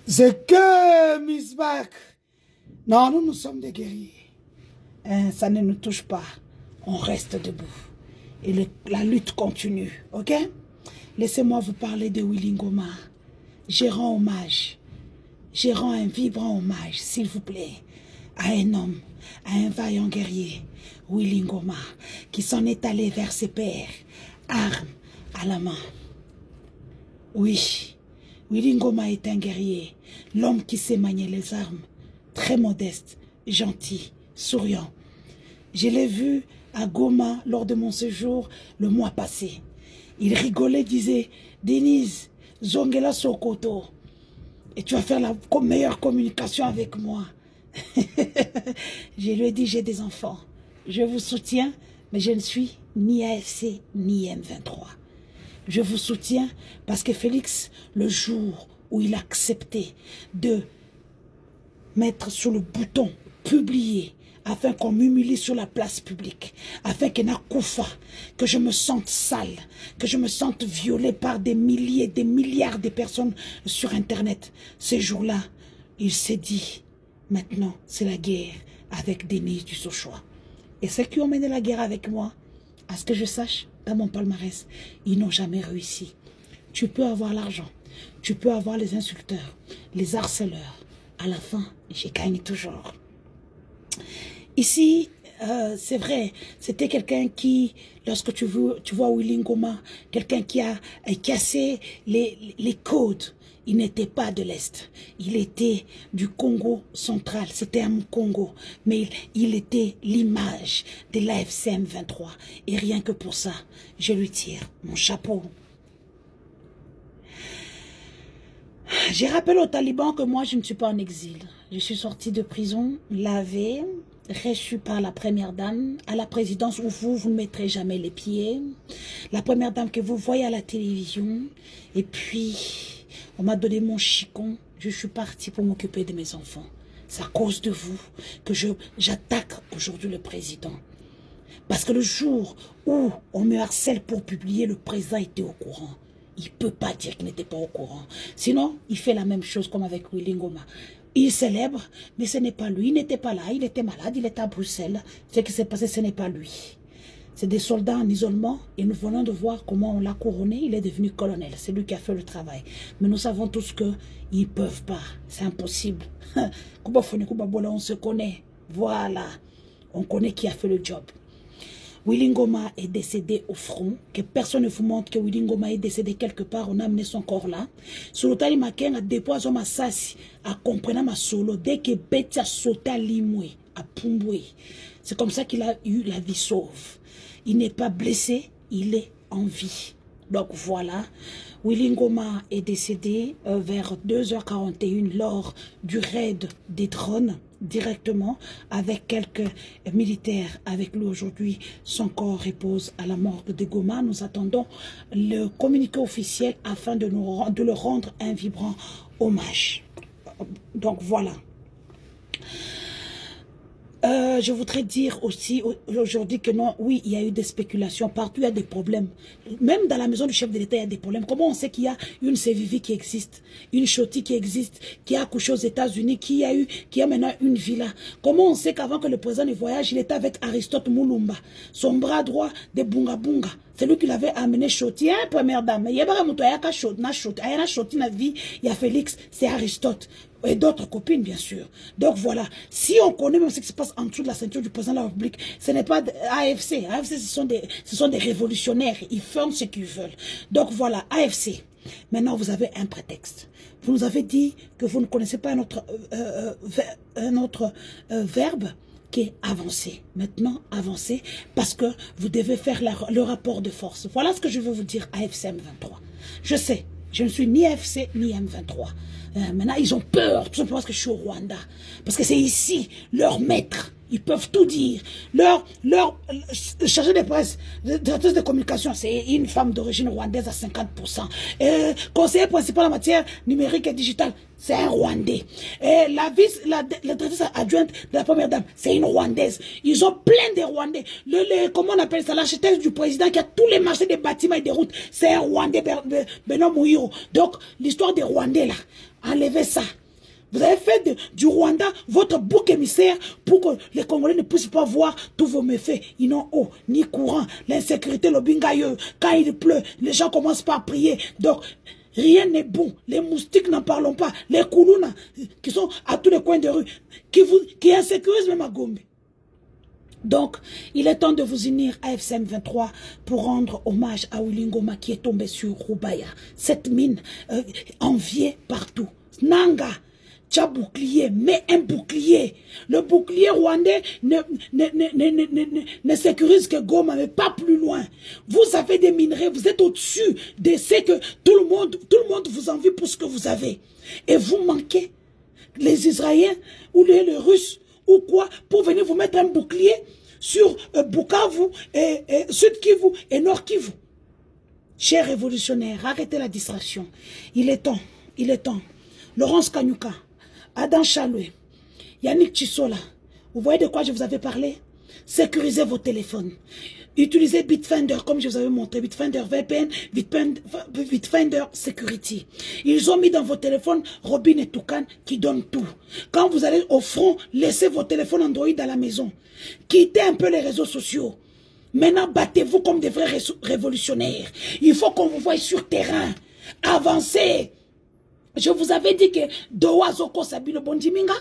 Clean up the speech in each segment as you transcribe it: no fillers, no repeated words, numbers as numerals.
C'est que Miss Back. Non, nous sommes des guerriers. Hein, ça ne nous touche pas. On reste debout. Et la lutte continue. Ok? Laissez-moi vous parler de Willy Ngoma. Je rends hommage. Je rends un vibrant hommage, s'il vous plaît, à un homme, à un vaillant guerrier, Willy Ngoma, qui s'en est allé vers ses pères, armes à la main. Oui, Willy Ngoma est un guerrier, l'homme qui sait manier les armes, très modeste, gentil, souriant. Je l'ai vu à Goma lors de mon séjour le mois passé. Il rigolait, disait, « Denise, Zongela Sokoto, et tu vas faire la meilleure communication avec moi. » Je lui ai dit, j'ai des enfants. Je vous soutiens, mais je ne suis ni AFC ni M23. Je vous soutiens parce que Félix, le jour où il a accepté de mettre sur le bouton « Publier », afin qu'on m'humilie sur la place publique, afin que Nakoufa, que je me sente sale, que je me sente violée par des milliers, des milliards de personnes sur Internet. Ces jours-là, il s'est dit, maintenant, c'est la guerre avec Denise du Sochoa. Et ceux qui ont mené la guerre avec moi, à ce que je sache, dans mon palmarès, ils n'ont jamais réussi. Tu peux avoir l'argent, tu peux avoir les insulteurs, les harceleurs. À la fin, j'ai gagné toujours. Ici, c'est vrai, c'était quelqu'un qui, lorsque tu vois Willy Ngoma, quelqu'un qui a cassé les codes. Il n'était pas de l'Est, il était du Congo central, c'était un Congo, mais il était l'image de l'AFC M23. Et rien que pour ça, je lui tire mon chapeau. J'ai rappelé aux talibans que moi, je ne suis pas en exil. Je suis sortie de prison, lavée, reçue par la première dame à la présidence où vous ne mettrez jamais les pieds. La première dame que vous voyez à la télévision. Et puis, on m'a donné mon chicon. Je suis partie pour m'occuper de mes enfants. C'est à cause de vous que j'attaque aujourd'hui le président. Parce que le jour où on me harcèle pour publier, le président était au courant. Il ne peut pas dire qu'il n'était pas au courant. Sinon, il fait la même chose comme avec Willy Ngoma. Il célèbre, mais ce n'est pas lui. Il n'était pas là, il était malade, il était à Bruxelles. Ce qui s'est passé, ce n'est pas lui. C'est des soldats en isolement et nous venons de voir comment on l'a couronné. Il est devenu colonel. C'est lui qui a fait le travail. Mais nous savons tous qu'ils ne peuvent pas. C'est impossible. On se connaît. Voilà. On connaît qui a fait le job. Willy Ngoma est décédé au front, que personne ne vous montre que Willy Ngoma est décédé quelque part, on a amené son corps là. Sur le tali maken a déposé ma sasi, a compris ma solo, dès que Betty a sauté à Limoué, à Pumboué. C'est comme ça qu'il a eu la vie sauve. Il n'est pas blessé, il est en vie. Donc voilà, Willy Ngoma est décédé vers 2h41 lors du raid des drones, directement avec quelques militaires avec lui aujourd'hui. Son corps repose à la morgue de Goma. Nous attendons le communiqué officiel afin de le rendre un vibrant hommage. Donc voilà. Je voudrais dire aussi aujourd'hui que non, oui, il y a eu des spéculations, partout il y a des problèmes. Même dans la maison du chef de l'État, il y a des problèmes. Comment on sait qu'il y a une Sévivi qui existe, une Choti qui existe, qui a accouché aux États-Unis, qui a maintenant une villa? Comment on sait qu'avant que le président ne voyage, il était avec Aristote Moulumba, son bras droit de Bunga Bunga? C'est lui qui l'avait amené Choti, hein, première dame. Il y a Choti, il y a Félix, c'est Aristote. Et d'autres copines, bien sûr. Donc voilà, si on connaît même ce qui se passe en dessous de la ceinture du président de la République, ce n'est pas AFC. AFC, ce sont des révolutionnaires. Ils font ce qu'ils veulent. Donc voilà, AFC. Maintenant, vous avez un prétexte. Vous nous avez dit que vous ne connaissez pas un autre verbe qui est avancer. Maintenant, avancer parce que vous devez faire le rapport de force. Voilà ce que je veux vous dire, AFC M23. Je sais, je ne suis ni AFC ni M23. Maintenant, ils ont peur, tout simplement parce que je suis au Rwanda. Parce que c'est ici, leur maître. Ils peuvent tout dire. Leur chargé de presse, directrice de communication, c'est une femme d'origine rwandaise à 50%. Conseiller principal en matière numérique et digitale, c'est un Rwandais. Et la directrice adjointe de la première dame, c'est une Rwandaise. Ils ont plein de Rwandais. Comment on appelle ça? L'architecte du président qui a tous les marchés des bâtiments et des routes, c'est un Rwandais, Benoît Mouiro. Donc, l'histoire des Rwandais là, Enlevez ça. Vous avez fait du Rwanda votre bouc émissaire pour que les Congolais ne puissent pas voir tous vos méfaits. Ils n'ont eau, ni courant, l'insécurité, le bingaïeux. Quand il pleut, les gens commencent par prier. Donc, rien n'est bon. Les moustiques n'en parlons pas. Les koulouna qui sont à tous les coins de rue, qui insécurisent même à Gombe. Donc, il est temps de vous unir à FCM 23 pour rendre hommage à Willy Ngoma qui est tombé sur Rubaya. Cette mine enviée partout. Nanga, tu as bouclier, mets un bouclier. Le bouclier rwandais ne sécurise que Goma, mais pas plus loin. Vous avez des minerais, vous êtes au-dessus de ce que tout le monde vous envie pour ce que vous avez. Et vous manquez, les Israéliens ou les Russes ou quoi, pour venir vous mettre un bouclier sur Bukavu, et Sud Kivu et Nord Kivu. Chers révolutionnaires, arrêtez la distraction. Il est temps, il est temps. Laurence Kanyuka, Adam Chaloué, Yannick Chisola, vous voyez de quoi je vous avais parlé? Sécurisez vos téléphones. Utilisez Bitfinder comme je vous avais montré. Bitfinder VPN, Bitfinder Security. Ils ont mis dans vos téléphones Robin et Toucan qui donnent tout. Quand vous allez au front, laissez vos téléphones Android à la maison. Quittez un peu les réseaux sociaux. Maintenant, battez-vous comme des vrais révolutionnaires. Il faut qu'on vous voie sur terrain. Avancez. Je vous avais dit que Doa Zoko Sabino Bondiminga.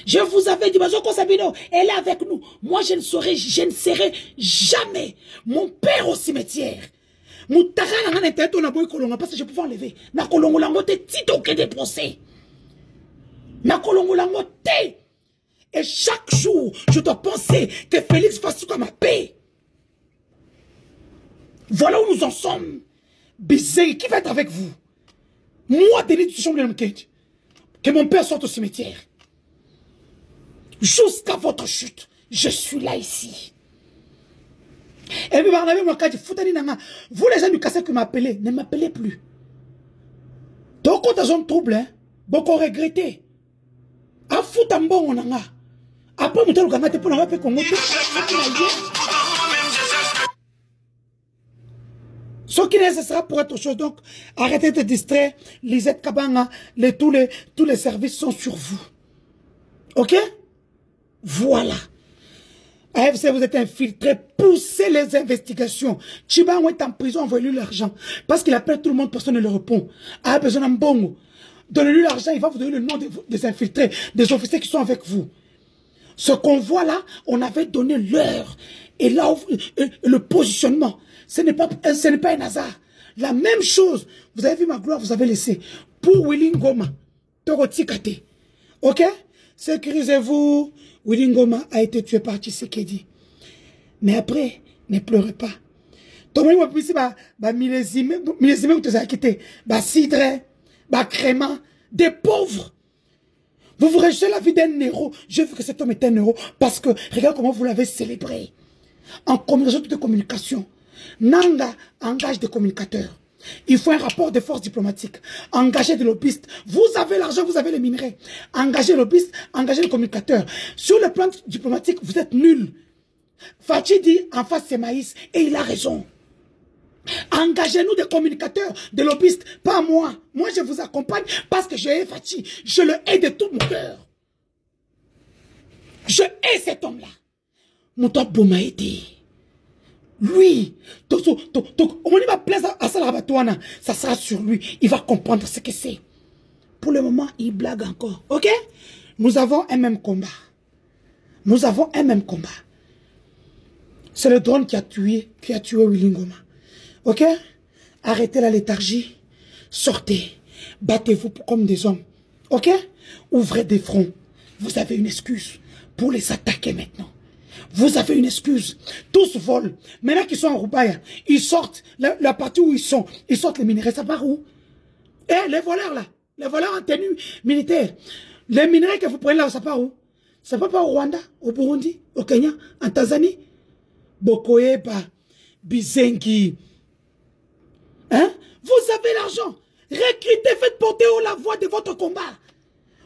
Je vous avais dit, Zoko Sabino, elle est avec nous. Moi, je ne serai jamais mon père au cimetière. Parce que je pouvais enlever. Na kolongo lango te tito que des procès. Na kolongo lango te. Et chaque jour, je dois penser que Félix fasse comme ma paix. Voilà où nous en sommes. Bizarre, qui va être avec vous? Moi, Denis du chambre de que mon père sorte au cimetière. Jusqu'à votre chute, je suis là ici. Et puis, vous les gens du Kassé qui m'appelez, ne m'appelez plus. Donc, quand ils ont trouble, hein, beaucoup regretté. A foutre en bon, on en a. Après, vous avez dit, pour n'avoir Congo. Ce qui est nécessaire pour être autre chose. Donc, arrêtez de distraire. Lisette Kabanga, tous les services sont sur vous. Ok? Voilà. AFC, vous êtes infiltré. Poussez les investigations. Chibango est en prison, envoyez-lui l'argent. Parce qu'il appelle tout le monde, personne ne le répond. A besoin d'un bon. Donnez-lui l'argent, il va vous donner le nom des infiltrés, des officiers qui sont avec vous. Ce qu'on voit là, on avait donné l'heure. Et là, le positionnement. Ce n'est pas un hasard. La même chose. Vous avez vu ma gloire, vous avez laissé. Pour Willy Ngoma. Torotikate. Ok? Sécurisez-vous. Willy Ngoma a été tué par Tshisekedi. Mais après, ne pleurez pas. Tomoni wa pisi ba millésime ou te quitté. Ba cidre, ba créma, des pauvres. Vous vous rejetez la vie d'un héros. Je veux que cet homme est un héros parce que regarde comment vous l'avez célébré. En communication, toute communication. Nanga engage des communicateurs. Il faut un rapport de force diplomatique. Engagez des lobbyistes. Vous avez l'argent, vous avez les minerais. Engagez les lobbyistes, engagez les communicateurs. Sur le plan diplomatique, vous êtes nuls. Fachi dit en face c'est maïs et il a raison. Engagez-nous des communicateurs, des lobbyistes, pas moi. Moi je vous accompagne parce que je hais Fachi. Je le hais de tout mon cœur. Je hais cet homme-là. Mouta Bomaïdi. Lui, ça sera sur lui. Il va comprendre ce que c'est. Pour le moment, il blague encore. Ok? Nous avons un même combat. Nous avons un même combat. C'est le drone qui a tué Willy Ngoma. Ok? Arrêtez la léthargie. Sortez. Battez-vous comme des hommes. Ok? Ouvrez des fronts. Vous avez une excuse pour les attaquer maintenant. Vous avez une excuse. Tous volent. Maintenant qu'ils sont en Rubaya, ils sortent la partie où ils sortent les minerais. Ça part où? Eh, les voleurs là. Les voleurs en tenue militaire. Les minerais que vous prenez là, ça part où? Ça part pas au Rwanda, au Burundi, au Kenya, en Tanzanie. Bokoeba, Bizengi. Hein? Vous avez l'argent. Recrutez, faites porter haut la voix de votre combat.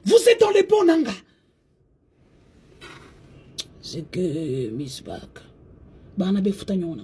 Vous êtes dans les bons Nanga. C'est que Miss Bak. Banabe Futanyona.